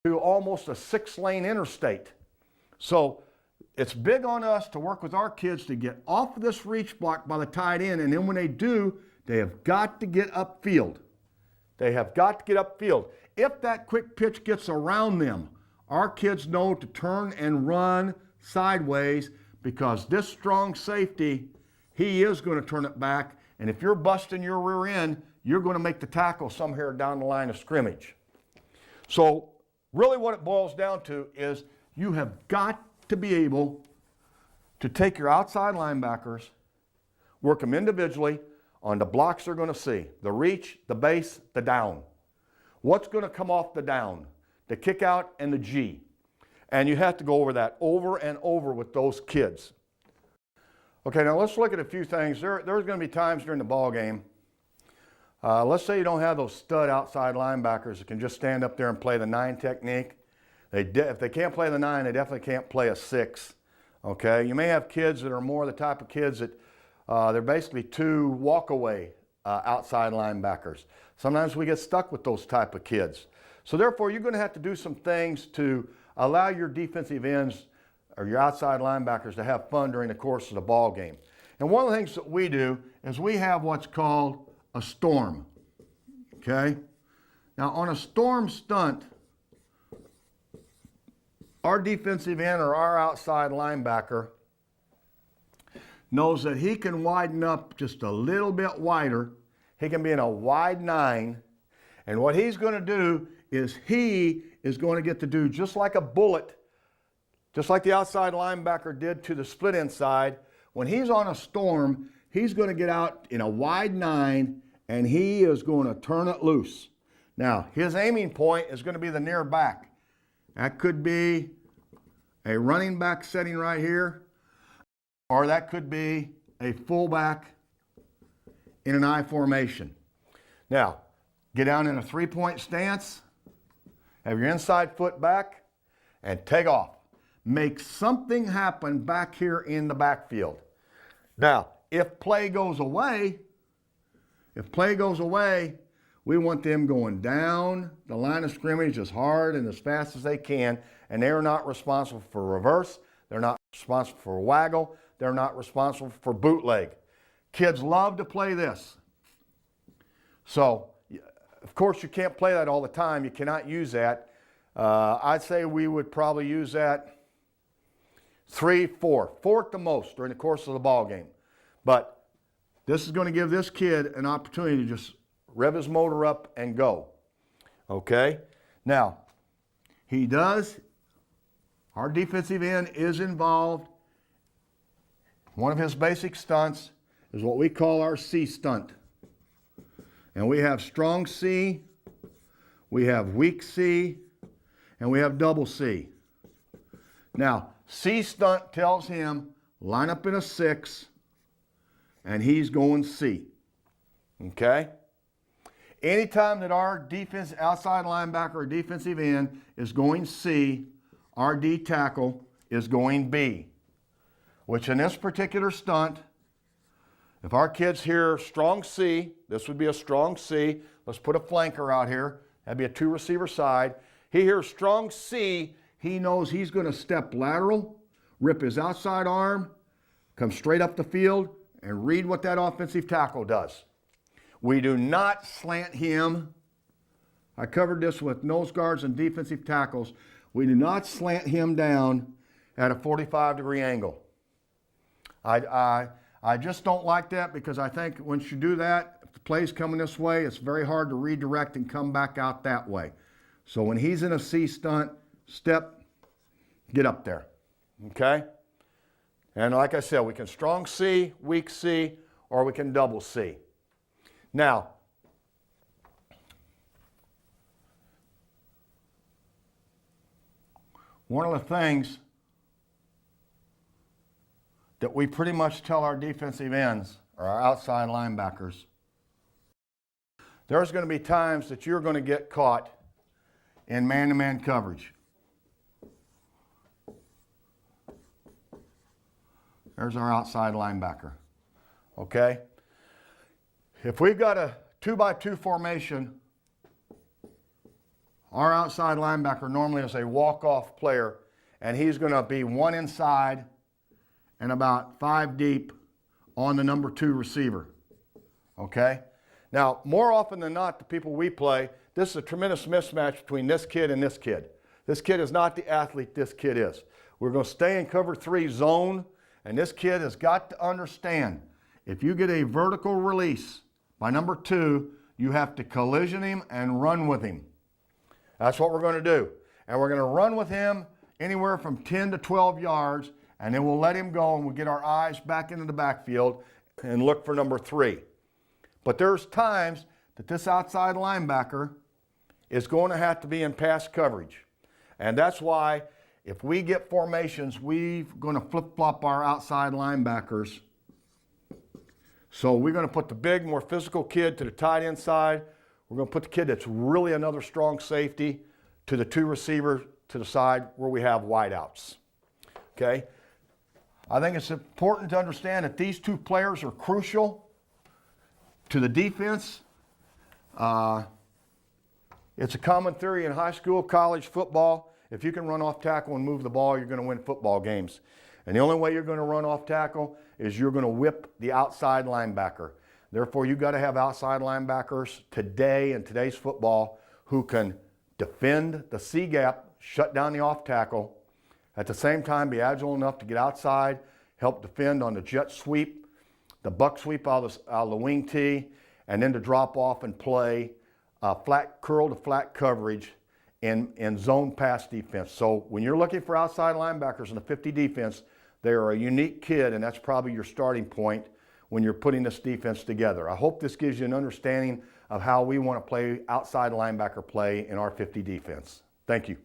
to almost a 6-lane interstate. So it's big on us to work with our kids to get off of this reach block by the tight end, and then when they do, they have got to get upfield. They have got to get upfield. If that quick pitch gets around them, our kids know to turn and run sideways, because this strong safety, he is going to turn it back, and if you're busting your rear end, you're going to make the tackle somewhere down the line of scrimmage. So really what it boils down to is you have got to be able to take your outside linebackers, work them individually on the blocks they're going to see, the reach, the base, the down. What's going to come off the down? The kick out and the G. And you have to go over that over and over with those kids. Okay, now let's look at a few things. There's going to be times during the ball game. Let's say you don't have those stud outside linebackers that can just stand up there and play the 9 technique. If they can't play the 9, they definitely can't play a 6. Okay, you may have kids that are more the type of kids that they're basically 2 walk-away outside linebackers. Sometimes we get stuck with those type of kids. So therefore, you're going to have to do some things to allow your defensive ends or your outside linebackers to have fun during the course of the ball game. And one of the things that we do is we have what's called a storm. Okay? Now, on a storm stunt, our defensive end or our outside linebacker knows that he can widen up just a little bit wider. He can be in a wide 9. And what he's going to do is he is going to get to do just like a bullet, just like the outside linebacker did to the split inside. When he's on a storm, he's going to get out in a wide 9 and he is going to turn it loose. Now, his aiming point is going to be the near back. That could be a running back setting right here, or that could be a fullback in an I formation. Now, get down in a 3-point stance, have your inside foot back, and take off. Make something happen back here in the backfield. Now, if play goes away, we want them going down the line of scrimmage as hard and as fast as they can, and they're not responsible for reverse, they're not responsible for waggle, they're not responsible for bootleg. Kids love to play this. So, of course, you can't play that all the time. You cannot use that. I'd say we would probably use that 3, 4 at the most during the course of the ball game. But this is going to give this kid an opportunity to just rev his motor up and go. Okay? Now, our defensive end is involved. One of his basic stunts is what we call our C stunt. And we have strong C, we have weak C, and we have double C. Now, C stunt tells him, line up in a 6, and he's going C. Okay? Anytime that our defense, outside linebacker or defensive end is going C, our D tackle is going B. Which in this particular stunt, if our kids hear strong C, this would be a strong C. Let's put a flanker out here. That'd be a 2-receiver side. He hears strong C, he knows he's going to step lateral, rip his outside arm, come straight up the field, and read what that offensive tackle does. We do not slant him. I covered this with nose guards and defensive tackles. We do not slant him down at a 45-degree angle. I just don't like that, because I think once you do that, if the play's coming this way, it's very hard to redirect and come back out that way. So when he's in a C stunt, step, get up there. Okay? And like I said, we can strong C, weak C, or we can double C. Now, one of the things that we pretty much tell our defensive ends, or our outside linebackers, there's going to be times that you're going to get caught in man-to-man coverage. There's our outside linebacker. Okay? If we've got a 2-by-2 formation, our outside linebacker normally is a walk-off player, and he's going to be 1 inside and about 5 deep on the number 2 receiver. Okay? Now, more often than not, the people we play, this is a tremendous mismatch between this kid and this kid. This kid is not the athlete this kid is. We're going to stay in cover 3 zone, and this kid has got to understand, if you get a vertical release by number 2, you have to collision him and run with him. That's what we're going to do. And we're going to run with him anywhere from 10 to 12 yards, and then we'll let him go, and we'll get our eyes back into the backfield and look for number 3. But there's times that this outside linebacker is going to have to be in pass coverage. And that's why if we get formations, we're going to flip-flop our outside linebackers. So we're going to put the big, more physical kid to the tight end side. We're going to put the kid that's really another strong safety to the 2 receivers to the side where we have wideouts. Okay? I think it's important to understand that these 2 players are crucial to the defense. It's a common theory in high school, college football. If you can run off tackle and move the ball, you're going to win football games. And the only way you're going to run off tackle is you're going to whip the outside linebacker. Therefore, you've got to have outside linebackers today in today's football who can defend the C gap, shut down the off tackle, at the same time be agile enough to get outside, help defend on the jet sweep, the buck sweep out of the wing tee, and then to drop off and play flat curl to flat coverage in zone pass defense. So when you're looking for outside linebackers in the 50 defense, they are a unique kid, and that's probably your starting point when you're putting this defense together. I hope this gives you an understanding of how we want to play outside linebacker play in our 50 defense. Thank you.